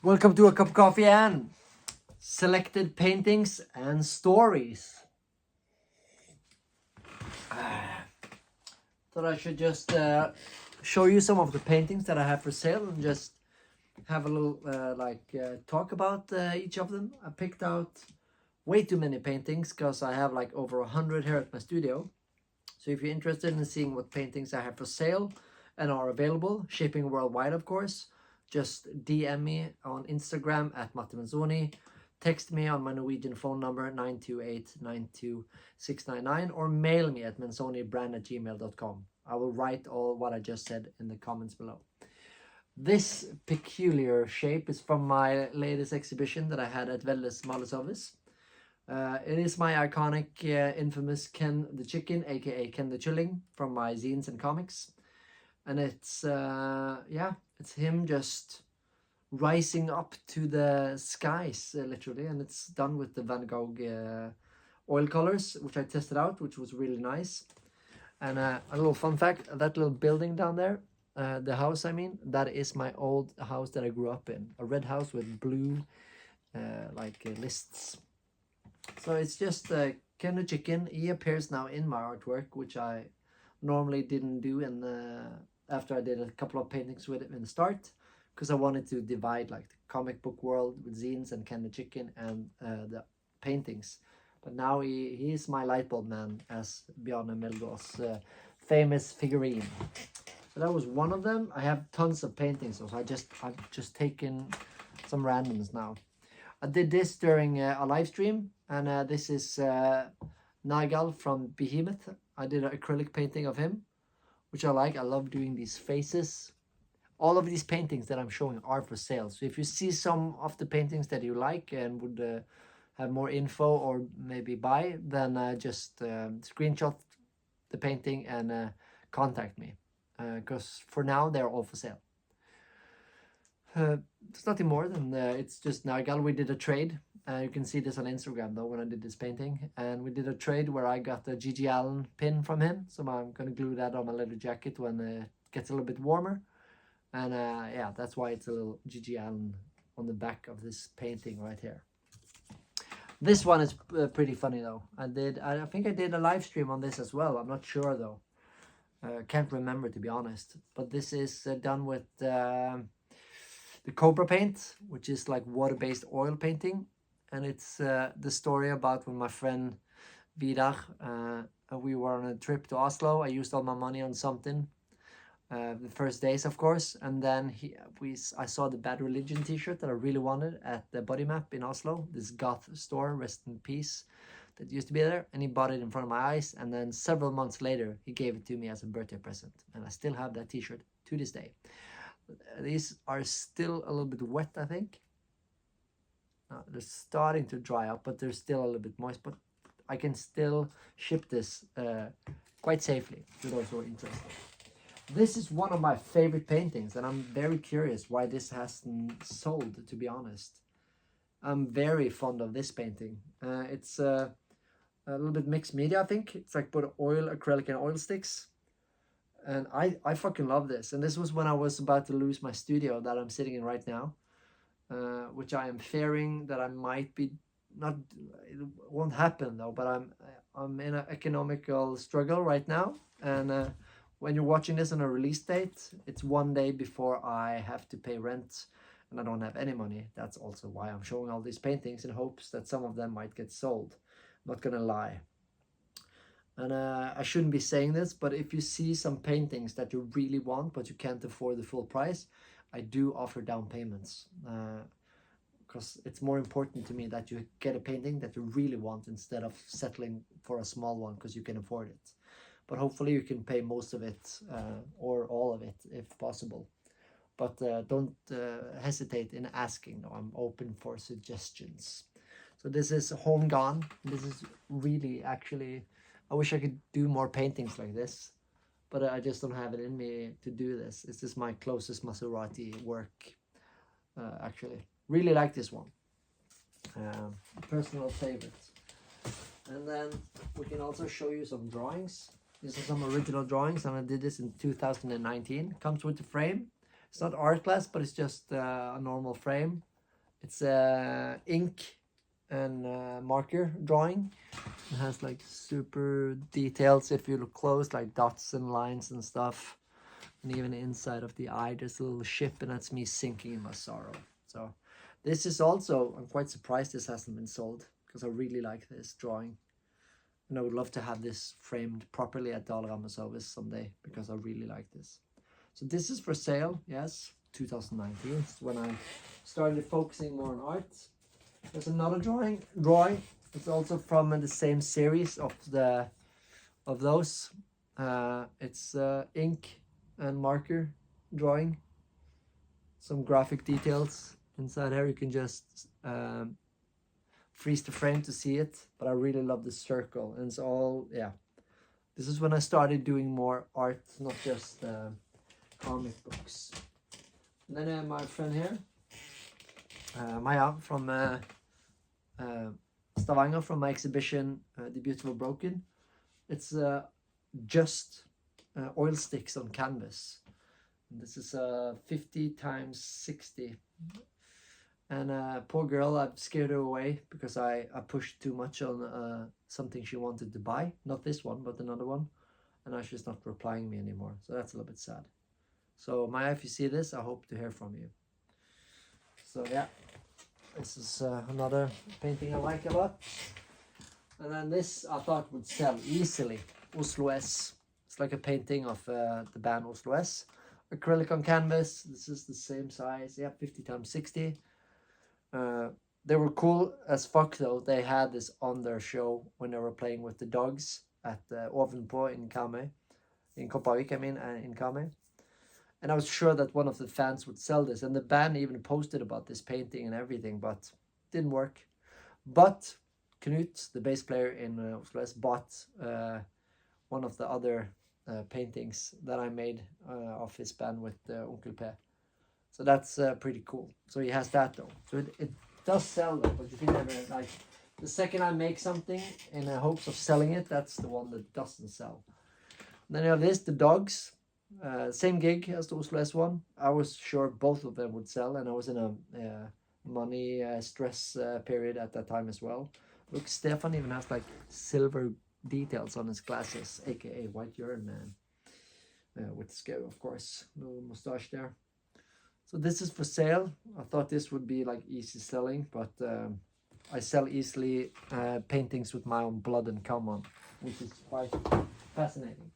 Welcome to A Cup of Coffee and selected paintings and stories. Thought I should just show you some of the paintings that I have for sale and just have a little talk about each of them. I picked out way too many paintings because I have like over 100 here at my studio. So if you're interested in seeing what paintings I have for sale and are available, shipping worldwide of course, just DM me on Instagram at Matti. Text me on my Norwegian phone number 928-92699 or mail me at mentzonibrand@gmail.com. I will write all what I just said in the comments below. This peculiar shape is from my latest exhibition that I had at Veldes Maleservice. It is my iconic, infamous Ken the Chicken, aka Ken the Chilling, from my zines and comics. And it's it's him just rising up to the skies, literally, and it's done with the Van Gogh oil colors, which I tested out, which was really nice. And a little fun fact, that little building down there, the house I mean, that is my old house that I grew up in, a red house with blue lists. So it's just Ken the Chicken. He appears now in my artwork, which I normally didn't do after I did a couple of paintings with it in the start, because I wanted to divide like the comic book world with zines and Ken the Chicken and the paintings. But now he is my light bulb man, as Bjarne Melgaard's famous figurine. So that was one of them. I have tons of paintings, so I've just taken some randoms now. I did this during a live stream, and this is Nigel from Behemoth. I did an acrylic painting of him, which I like. I love doing these faces. All of these paintings that I'm showing are for sale. So if you see some of the paintings that you like and would have more info or maybe buy, then just screenshot the painting and contact me. Because for now, they're all for sale. There's nothing more than it's just Nigel. We did a trade. You can see this on Instagram though when I did this painting, and we did a trade where I got the Gigi Allen pin from him, so I'm gonna glue that on my leather jacket when it gets a little bit warmer. And yeah, that's why it's a little Gigi Allen on the back of this painting right here. This one is pretty funny though. I think I did a live stream on this as well. I'm not sure though. Can't remember, to be honest. But this is done with the Cobra paint, which is like water-based oil painting. And it's the story about when my friend Vidar, we were on a trip to Oslo. I used all my money on something, the first days of course, and then I saw the Bad Religion t-shirt that I really wanted at the Body Map in Oslo, this goth store, rest in peace, that used to be there, and he bought it in front of my eyes, and then several months later he gave it to me as a birthday present, and I still have that t-shirt to this day. These are still a little bit wet, I think. They're starting to dry up, but they're still a little bit moist, but I can still ship this quite safely to those who are interested. This is one of my favorite paintings, and I'm very curious why this hasn't sold, to be honest. I'm very fond of this painting. It's a little bit mixed media, I think. It's like both oil, acrylic, and oil sticks. And I fucking love this. And this was when I was about to lose my studio that I'm sitting in right now. Which I am fearing that I might be not. It won't happen though. But I'm in an economical struggle right now, and when you're watching this on a release date, it's one day before I have to pay rent, and I don't have any money. That's also why I'm showing all these paintings in hopes that some of them might get sold. I'm not gonna lie. And I shouldn't be saying this, but if you see some paintings that you really want but you can't afford the full price, I do offer down payments, because it's more important to me that you get a painting that you really want instead of settling for a small one because you can afford it. But hopefully you can pay most of it or all of it if possible. But don't hesitate in asking. No, I'm open for suggestions. So this is Home Gone. This is really, actually, I wish I could do more paintings like this, but I just don't have it in me to do this. This is my closest Maserati work, actually. Really like this one. Personal favorite. And then we can also show you some drawings. These are some original drawings, and I did this in 2019. Comes with the frame. It's not art glass, but it's just a normal frame. It's ink and marker drawing. It has like super details if you look close, like dots and lines and stuff. And even inside of the eye, there's a little ship, and that's me sinking in my sorrow. So this is also, I'm quite surprised this hasn't been sold, because I really like this drawing. And I would love to have this framed properly at Dalrammet service someday, because I really like this. So this is for sale, yes, 2019. It's when I started focusing more on art. There's another drawing. It's also from the same series of those. It's ink and marker drawing. Some graphic details inside here. You can just freeze the frame to see it, but I really love the circle, and it's all, yeah. This is when I started doing more art, not just comic books. And then my friend here, Maya from Stavanger, from my exhibition, The Beautiful Broken. It's just oil sticks on canvas. And this is 50 times 60. And poor girl, I've scared her away because I pushed too much on something she wanted to buy. Not this one, but another one. And now she's not replying me anymore. So that's a little bit sad. So Maya, if you see this, I hope to hear from you. So yeah, this is another painting I like a lot. And then this I thought would sell easily. Oslo S. It's like a painting of the band Oslo S. Acrylic on canvas. This is the same size. Yeah, 50 times 60. They were cool as fuck though. They had this on their show when they were playing with the dogs at Ovenpå in Karmøy. In Kopervik, I mean, in Karmøy. And I was sure that one of the fans would sell this. And the band even posted about this painting and everything, but didn't work. But Knut, the bass player in Oslo S, bought one of the other paintings that I made of his band with Onkel P. So that's pretty cool. So he has that though. So it does sell though, but you can never, like, the second I make something in hopes of selling it, that's the one that doesn't sell. And then you have this, the dogs. Same gig as the Oslo S one. I was sure both of them would sell, and I was in a money stress period at that time as well. Look, Stefan even has like silver details on his glasses, aka white urine man, with scale, of course, no mustache there. So this is for sale. I thought this would be like easy selling, but I sell easily paintings with my own blood and cum on, which is quite fascinating.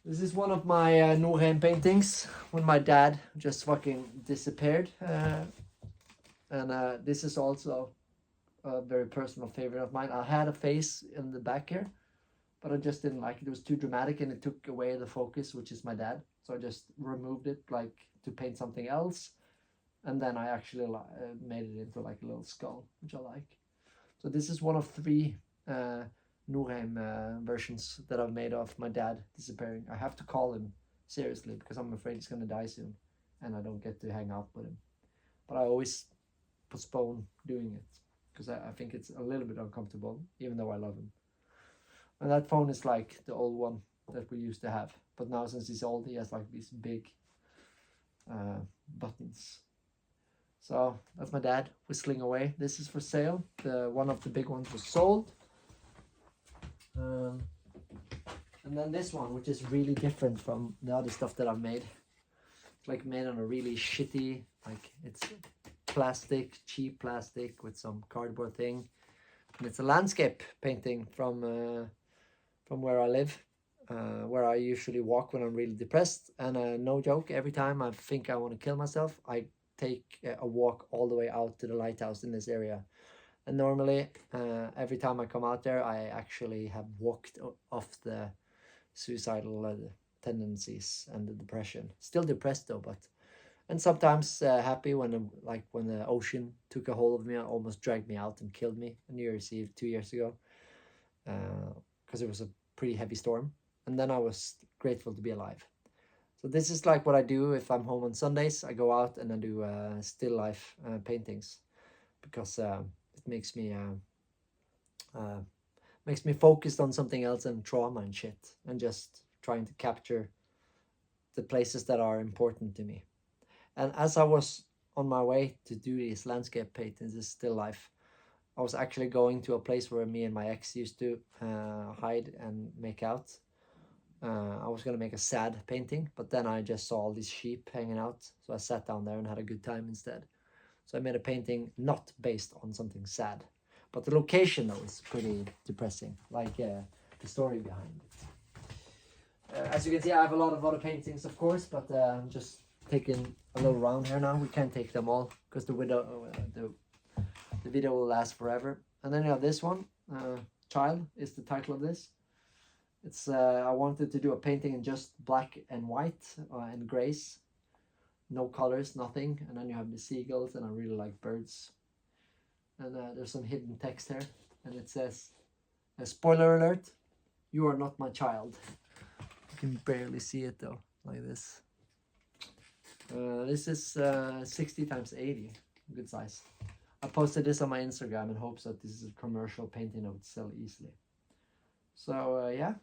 This is one of my Norheim paintings when my dad just fucking disappeared. And this is also a very personal favorite of mine. I had a face in the back here, but I just didn't like it. It was too dramatic and it took away the focus, which is my dad. So I just removed it like to paint something else. And then I actually made it into like a little skull, which I like. So this is one of 3 Norheim versions that I've made of my dad disappearing. I have to call him seriously because I'm afraid he's going to die soon and I don't get to hang out with him. But I always postpone doing it because I think it's a little bit uncomfortable, even though I love him. And that phone is like the old one that we used to have. But now since he's old, he has like these big buttons. So that's my dad whistling away. This is for sale. One of the big ones was sold. And then this one, which is really different from the other stuff that I've made. It's like made on a really shitty, like it's plastic, cheap plastic with some cardboard thing. And it's a landscape painting from where I live, where I usually walk when I'm really depressed. And no joke, every time I think I want to kill myself, I take a walk all the way out to the lighthouse in this area. And normally, every time I come out there, I actually have walked off the suicidal tendencies and the depression. Still depressed though, but and sometimes happy when the ocean took a hold of me and almost dragged me out and killed me on New Year's Eve 2 years ago, because it was a pretty heavy storm. And then I was grateful to be alive. So this is like what I do if I'm home on Sundays. I go out and I do still life paintings because it makes me focused on something else and trauma and shit, and just trying to capture the places that are important to me. And as I was on my way to do these landscape paintings, this still life, I was actually going to a place where me and my ex used to hide and make out. I was gonna make a sad painting, but then I just saw all these sheep hanging out, so I sat down there and had a good time instead. So I made a painting not based on something sad, but the location though is pretty depressing, like the story behind it. As you can see, I have a lot of other paintings, of course, but I'm just taking a little round here now. We can't take them all because the video will last forever. And then you have this one, Child is the title of this. It's I wanted to do a painting in just black and white and grays, no colors, nothing. And then you have the seagulls, and I really like birds. And there's some hidden text here, and it says, spoiler alert, you are not my child. You can barely see it though, like this. This is 60 times 80, good size. I posted this on my Instagram in hopes that this is a commercial painting that would sell easily. So yeah,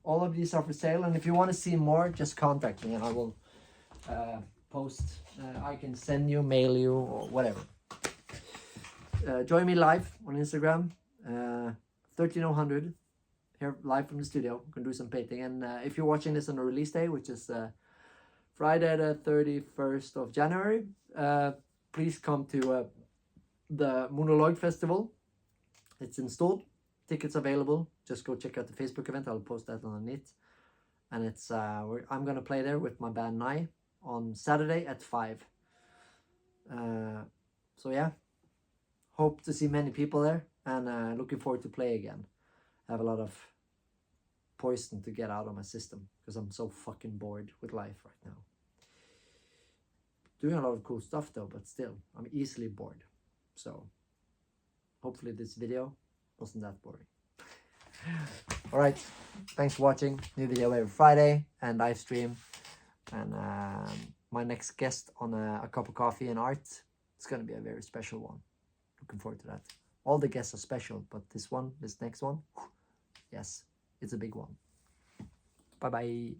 all of these are for sale, and if you want to see more, just contact me and I will post. I can send you, mail you, or whatever. Join me live on Instagram, 13000 here live from the studio. We can do some painting, and if you're watching this on the release day, which is Friday the 31st of January, please come to the Monologue Festival. It's in Stord. Tickets available. Just go check out the Facebook event. I'll post that underneath. And it's I'm gonna play there with my band Nye on Saturday at 5. So yeah, hope to see many people there, and looking forward to play again. I have a lot of poison to get out of my system because I'm so fucking bored with life right now. Doing a lot of cool stuff though, but still, I'm easily bored. So hopefully this video wasn't that boring. All right, thanks for watching. New video every Friday and live stream. And my next guest on a cup of coffee and art, it's going to be a very special one. Looking forward to that. All the guests are special, but this next one, yes, it's a big one. Bye bye.